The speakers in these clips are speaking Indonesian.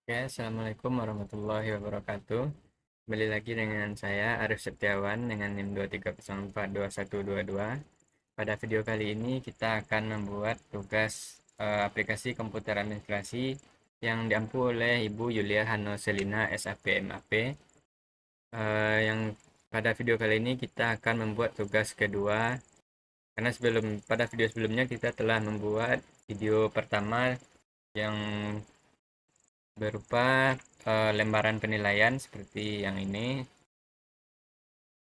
Oke, Assalamualaikum warahmatullahi wabarakatuh. Kembali lagi dengan saya Arif Setiawan dengan NIM 230421122. Pada video kali ini kita akan membuat tugas aplikasi komputer administrasi yang diampu oleh Ibu Yulia Hano Selina SAP MAP. Yang pada video kali ini kita akan membuat tugas kedua, karena pada video sebelumnya kita telah membuat video pertama yang berupa lembaran penilaian seperti yang ini.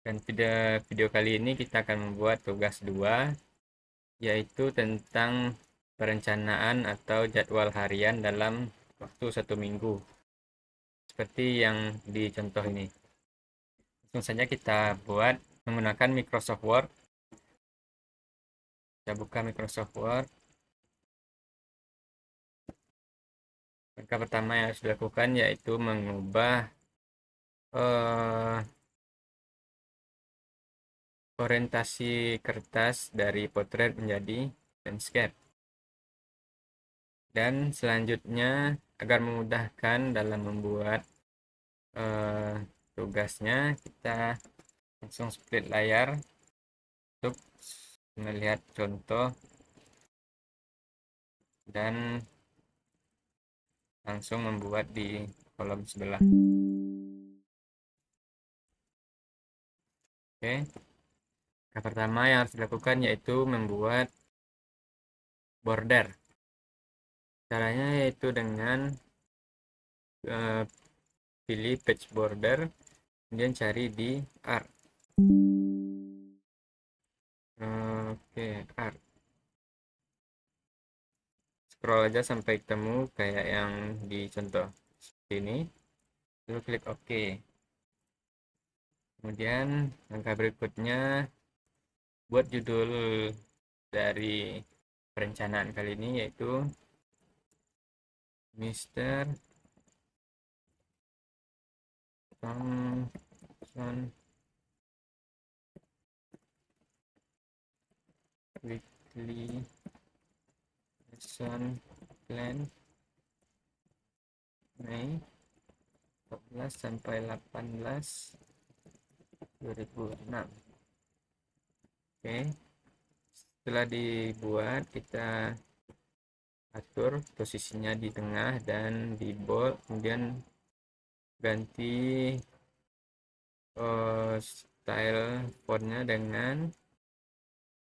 Dan video kali ini kita akan membuat tugas 2, yaitu tentang perencanaan atau jadwal harian dalam waktu 1 minggu, seperti yang di contoh ini. Langsung saja kita buat menggunakan Microsoft Word. Kita buka Microsoft Word. Langkah pertama yang harus dilakukan yaitu mengubah eh, orientasi kertas dari potret menjadi landscape. Dan selanjutnya, agar memudahkan dalam membuat eh, tugasnya, kita langsung split layar untuk melihat contoh dan langsung membuat di kolom sebelah. Oke, yang pertama yang harus dilakukan yaitu membuat border. Caranya yaitu dengan pilih page border, kemudian cari di art. Oke, art. Scroll aja sampai ketemu kayak yang di contoh seperti ini, lalu klik OK. Kemudian langkah berikutnya, buat judul dari perencanaan kali ini yaitu Mr. Thompson Weekly Lesson Plan Mei 14 sampai 18 2006. Oke, setelah dibuat, kita atur posisinya di tengah dan di bold, kemudian ganti style fontnya dengan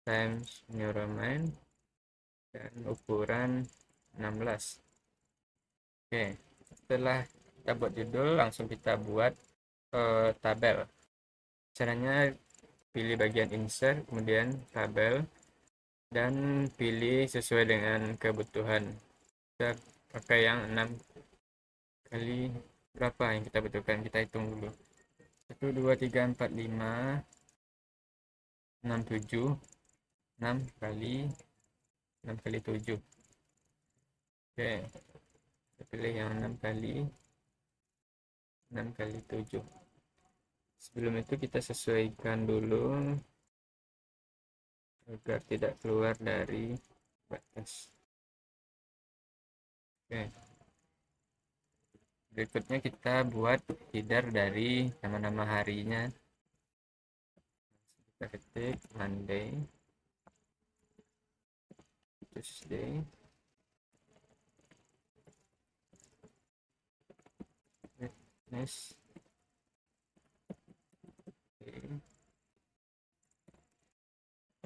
Times New Roman dan ukuran 16. Oke, setelah kita buat judul, langsung kita buat tabel. Caranya pilih bagian insert, kemudian tabel, dan pilih sesuai dengan kebutuhan. Kita pakai yang 6 kali berapa yang kita butuhkan, kita hitung dulu. 1 2 3 4 5 6 7 6 kali 6 kali 7. Oke, kita pilih yang 6 kali 6 kali 7. Sebelum itu kita sesuaikan dulu agar tidak keluar dari batas. Oke, berikutnya kita buat header dari nama-nama harinya. Kita ketik Monday, Tuesday, Wednesday,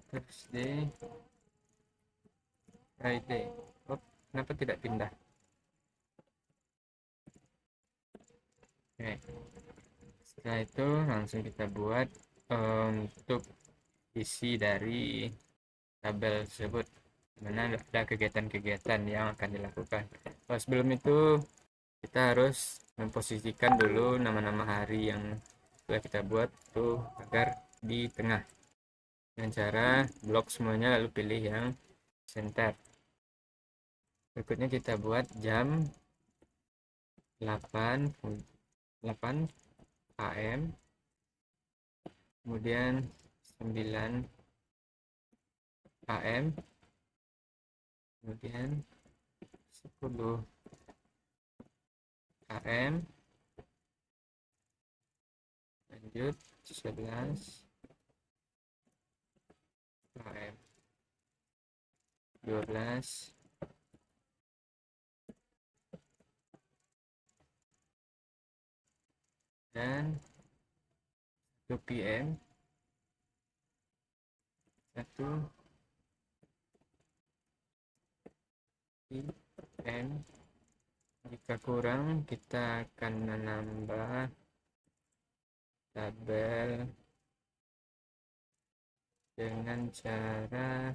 Thursday, Friday. Oh, kenapa tidak pindah? Oke, setelah itu langsung kita buat untuk isi dari tabel tersebut, mana ada kegiatan-kegiatan yang akan dilakukan. Sebelum itu kita harus memposisikan dulu nama-nama hari yang telah kita buat tuh agar di tengah, dengan cara blok semuanya lalu pilih yang center. Berikutnya kita buat jam 8 AM, kemudian 9 AM, kemudian 10 AM, lanjut 11 AM, 12 dan 1 PM, 1 PM. Jika kurang, kita akan menambah tabel dengan cara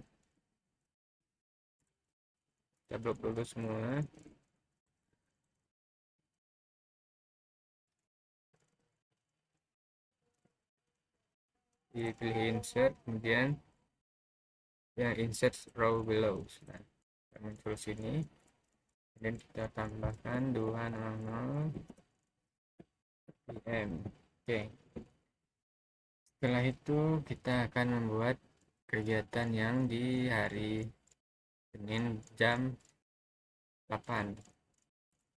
kita blok dulu semua. Dipilih insert, kemudian yang insert row below. Nah, kita muncul sini, dan kita tambahkan 200 PM. Oke, setelah itu kita akan membuat kegiatan yang di hari Senin jam 8.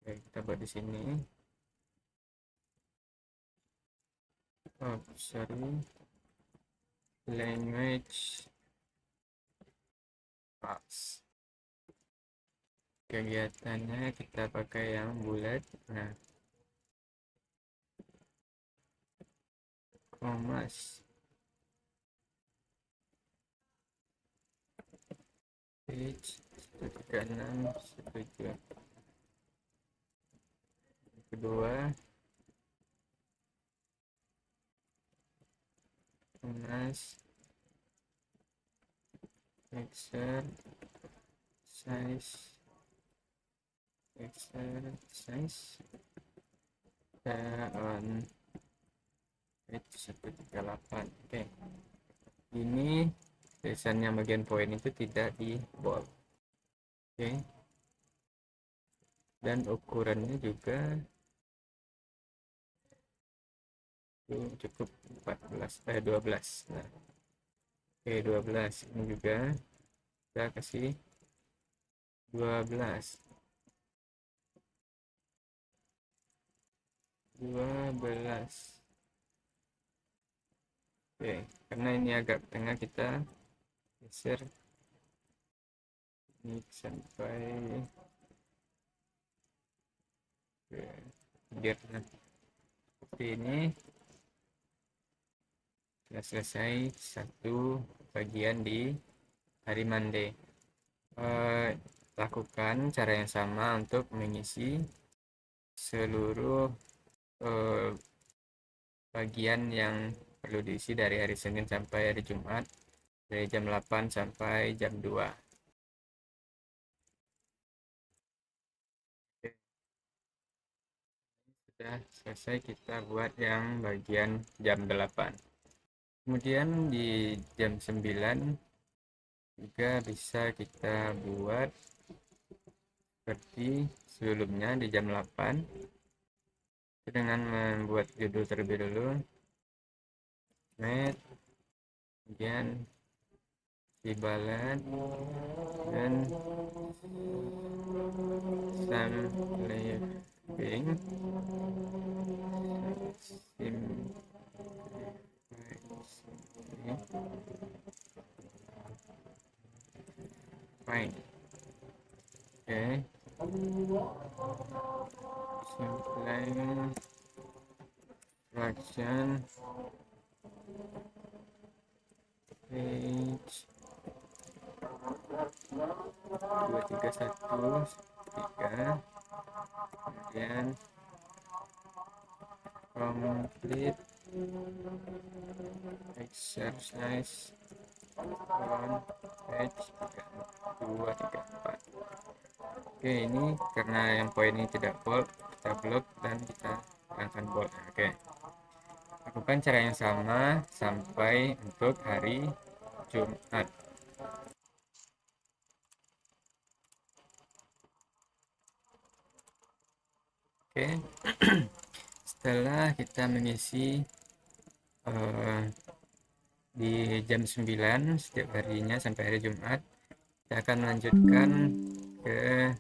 Oke, kita buat di sini. Oh, sorry, language class. Kegiatannya kita pakai yang bulat. Nah, Commas page 136 setuju. Kedua, Commas exercise on page 138. Oke, ini tulisannya bagian poin itu tidak di bold. Oke, dan ukurannya juga cukup 12. Nah, oke, 12 ini juga kita kasih 12. Oke, karena ini agak tengah, kita geser ini sampai biar seperti ini. Sudah selesai satu bagian di hari Monday. Lakukan cara yang sama untuk mengisi seluruh bagian yang perlu diisi dari hari Senin sampai hari Jumat, dari jam 8 sampai jam 2. Oke, sudah selesai kita buat yang bagian jam 8. Kemudian di jam 9 juga bisa kita buat seperti sebelumnya di jam 8 dengan membuat judul terlebih dulu, math, kemudian sibalan, dan some living fine. Oke, simplifying fraction page 231 3, kemudian complete exercise on page 234. Oke, ini karena yang poin ini tidak bold, kita blok dan kita hilangkan bold. Oke, lakukan cara yang sama sampai untuk hari Jumat. Oke, setelah kita mengisi di jam 9 setiap harinya sampai hari Jumat, kita akan melanjutkan ke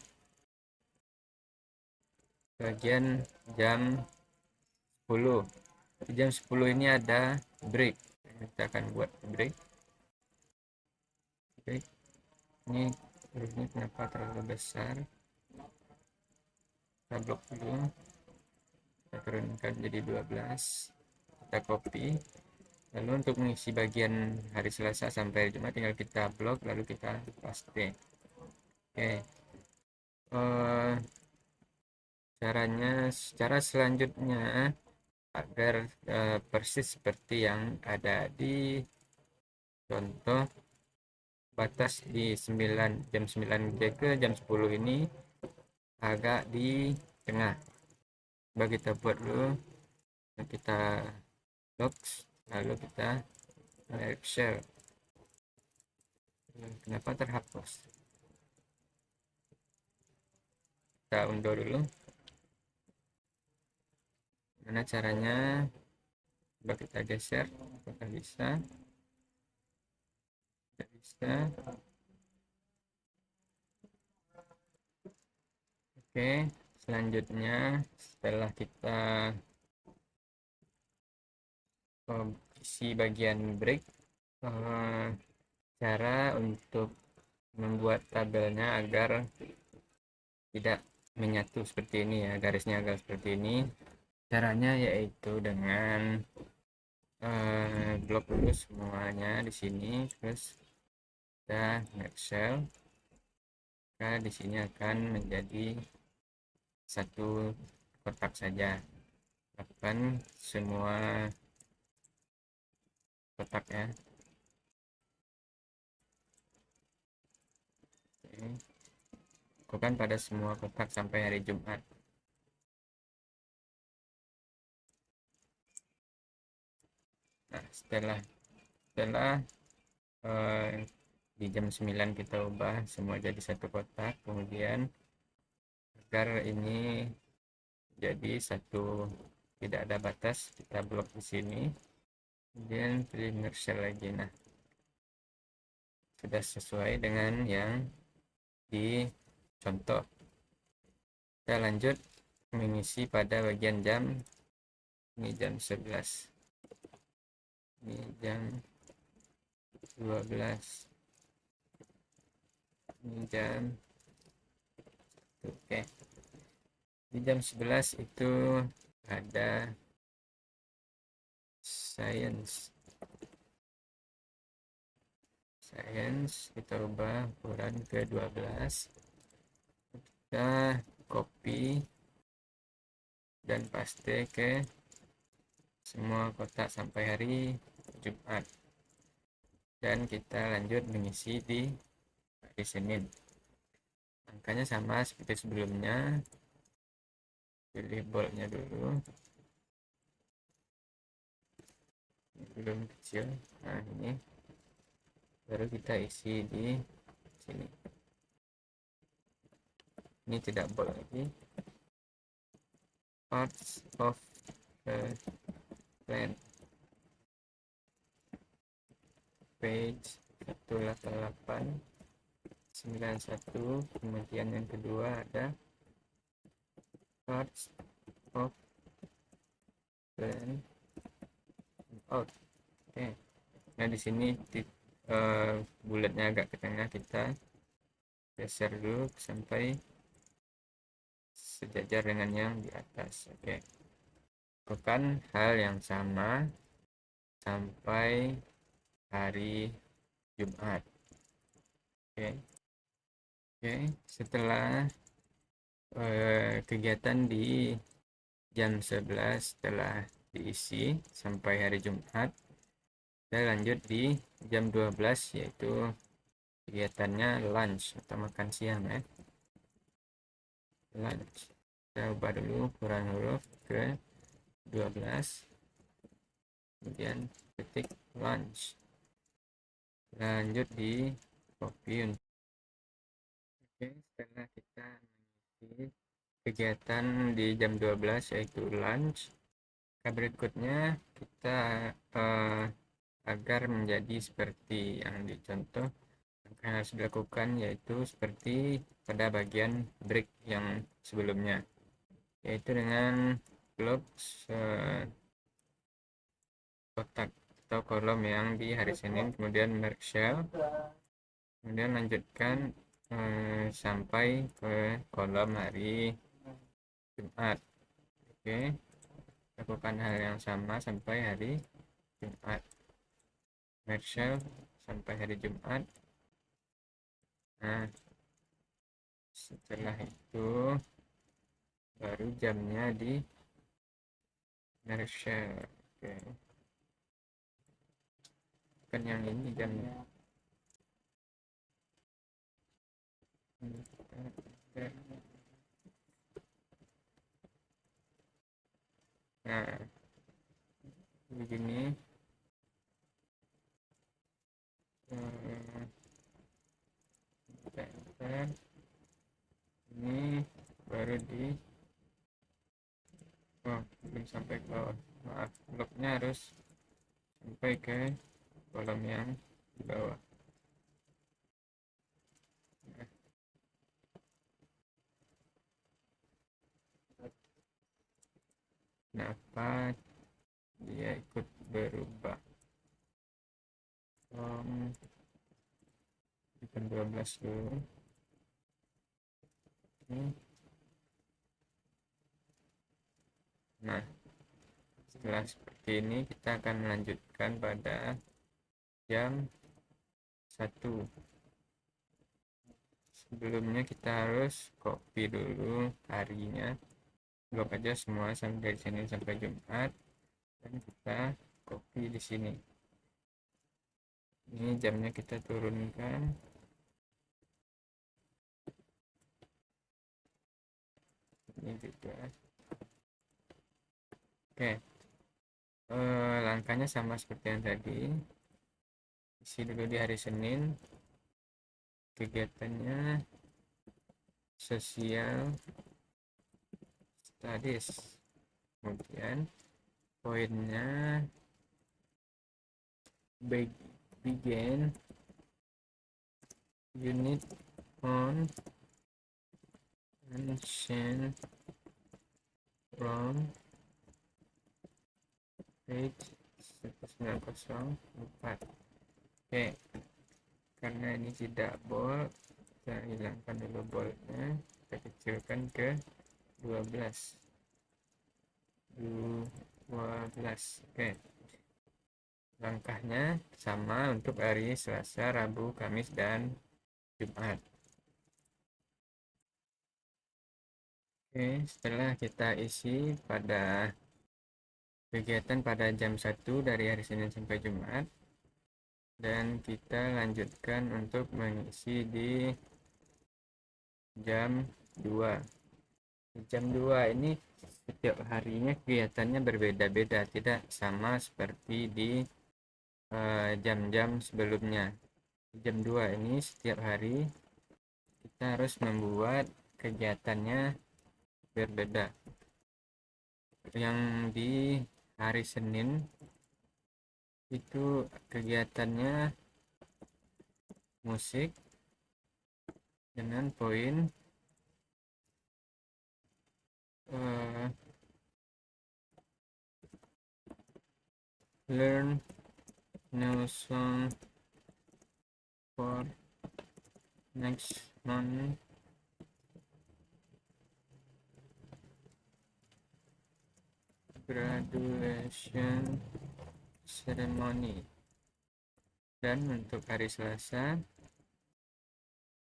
bagian jam 10. Di jam 10 ini ada break, kita akan buat break. Ini hurufnya kenapa terlalu besar, kita blok dulu, kita turunkan jadi 12, kita copy. Lalu untuk mengisi bagian hari Selasa sampai hari Jumat tinggal kita blok lalu kita paste. Oke. Cara selanjutnya agar persis seperti yang ada di contoh, batas di jam 9 ke jam 10 ini agak di tengah. Coba kita buat dulu, kita lock, lalu kita Excel. Kenapa terhapus? Kita unduh dulu. Mana caranya? Coba kita geser, apakah bisa? Tidak bisa. Oke, selanjutnya setelah kita isi bagian break, cara untuk membuat tabelnya agar tidak menyatu seperti ini ya, garisnya agak seperti ini. Caranya yaitu dengan blok dulu semuanya di sini, terus kita Excel. Nah, di sini akan menjadi satu kotak saja. Lakukan semua kotak ya. Lakukan pada semua kotak sampai hari Jumat. Nah, setelah di jam 9 kita ubah semua jadi satu kotak, kemudian agar ini jadi satu, tidak ada batas, kita blok di sini, kemudian pilih merge lagi. Nah, sudah sesuai dengan yang di contoh. Kita lanjut mengisi pada bagian jam. Ini jam 11, ini jam 12, ini jam, oke. Di jam 11 itu ada science, kita ubah ukuran ke 12, kita copy dan paste ke semua kotak sampai hari Jumat, dan kita lanjut mengisi di hari Senin. Angkanya sama seperti sebelumnya, pilih boldnya dulu, belum kecil. Nah, ini baru kita isi di sini. Ini tidak bold lagi. Parts of the plan, page 18891. Kemudian yang kedua ada parts of plan out. Oke. Nah, di sini bulatnya agak ke tengah, kita geser dulu sampai sejajar dengan yang di atas. Oke. Lakukan hal yang sama sampai hari Jumat. Oke. Setelah kegiatan di jam 11 telah diisi sampai hari Jumat, kita lanjut di jam 12, yaitu kegiatannya lunch atau makan siang ya. Lunch, kita ubah dulu ukuran huruf ke 12, kemudian ketik lunch, lanjut di copy. Oke, setelah kita mengisi kegiatan di jam 12 yaitu lunch, berikutnya kita agar menjadi seperti yang dicontoh, yang harus dilakukan yaitu seperti pada bagian break yang sebelumnya. yaitu dengan blok kotak atau kolom yang di hari Senin, kemudian merge cell, kemudian lanjutkan sampai ke kolom hari Jumat. Oke, lakukan hal yang sama sampai hari Jumat, merge cell sampai hari Jumat. Nah, setelah itu baru jamnya di merge cell. Oke, kan yang ini jamnya. Nah, begini. Ini baru di belum sampai ke bawah, maaf, bloknya harus sampai ke kolom yang di bawah. Kenapa dia ikut berubah? Bukan 12 dulu. Nah, setelah seperti ini kita akan melanjutkan pada jam 1. Sebelumnya kita harus copy dulu harinya, blok aja semua dari Senin sampai Jumat, dan kita copy di sini. Ini jamnya kita turunkan. Ini juga. Oke, langkahnya sama seperti yang tadi. Isi dulu di hari Senin, kegiatannya sosial studies, kemudian poinnya begin unit on ancient from page 1904. Oke, karena ini tidak bold, kita hilangkan dulu boldnya, kita kecilkan ke 12. Oke, langkahnya sama untuk hari Selasa, Rabu, Kamis, dan Jumat. Oke, setelah kita isi pada kegiatan pada jam 1 dari hari Senin sampai Jumat, dan kita lanjutkan untuk mengisi di jam 2. Jam 2 ini setiap harinya kegiatannya berbeda-beda, tidak sama seperti di jam-jam sebelumnya. Jam 2 ini setiap hari kita harus membuat kegiatannya berbeda. Yang di hari Senin itu kegiatannya musik dengan poin learn new song for next month, graduation ceremony. Dan untuk hari Selasa,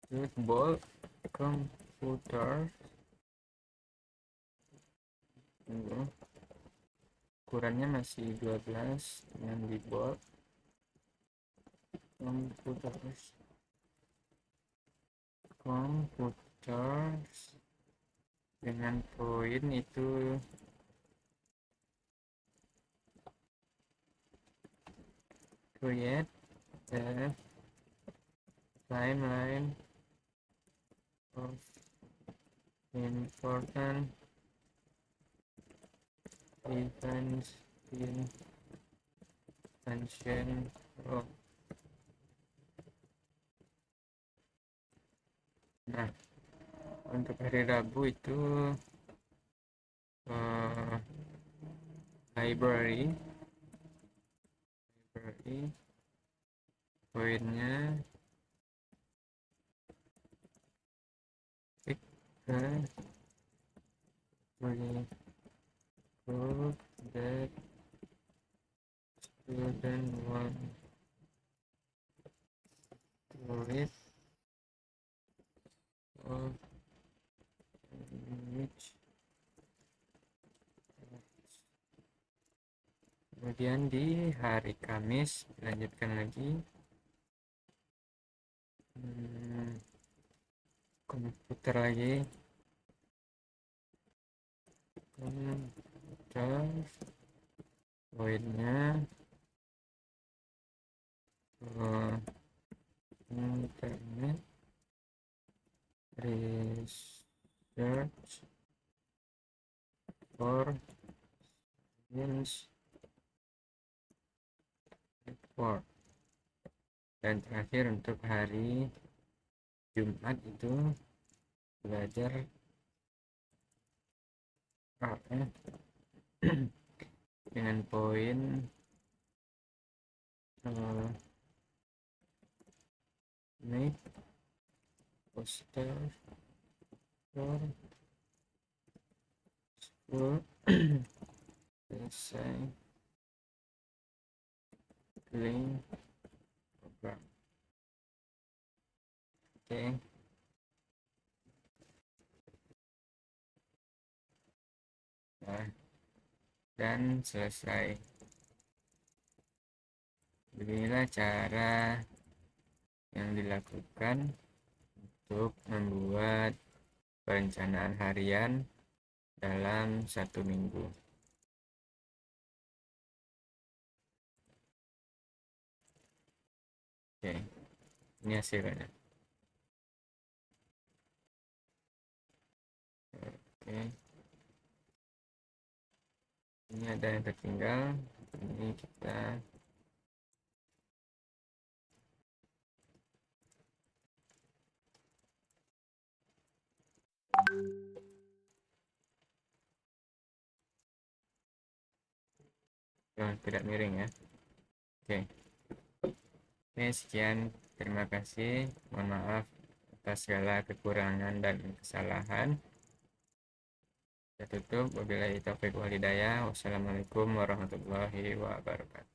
football computer, ukurannya masih 12 dengan di bold, computers dengan poin itu create a timeline of important events in ancient Rome. Nah, untuk hari Rabu itu library poinnya pick the group that student want to read or which. Kemudian di hari Kamis lanjutkan lagi komputer lagi, komputer poinnya internet research for science report. Dan terakhir untuk hari Jumat itu belajar dengan poin make poster for school selesai link program. Oke. Nah, dan selesai. Beginilah cara yang dilakukan untuk membuat perencanaan harian dalam 1 minggu. Oke, ini hasilnya. Oke, ini ada yang tertinggal. Ini kita tidak miring ya. Oke. Oke, sekian. Terima kasih. Mohon maaf atas segala kekurangan dan kesalahan. Saya tutup. Wabillahi taufiq wal hidayah. Wassalamualaikum warahmatullahi wabarakatuh.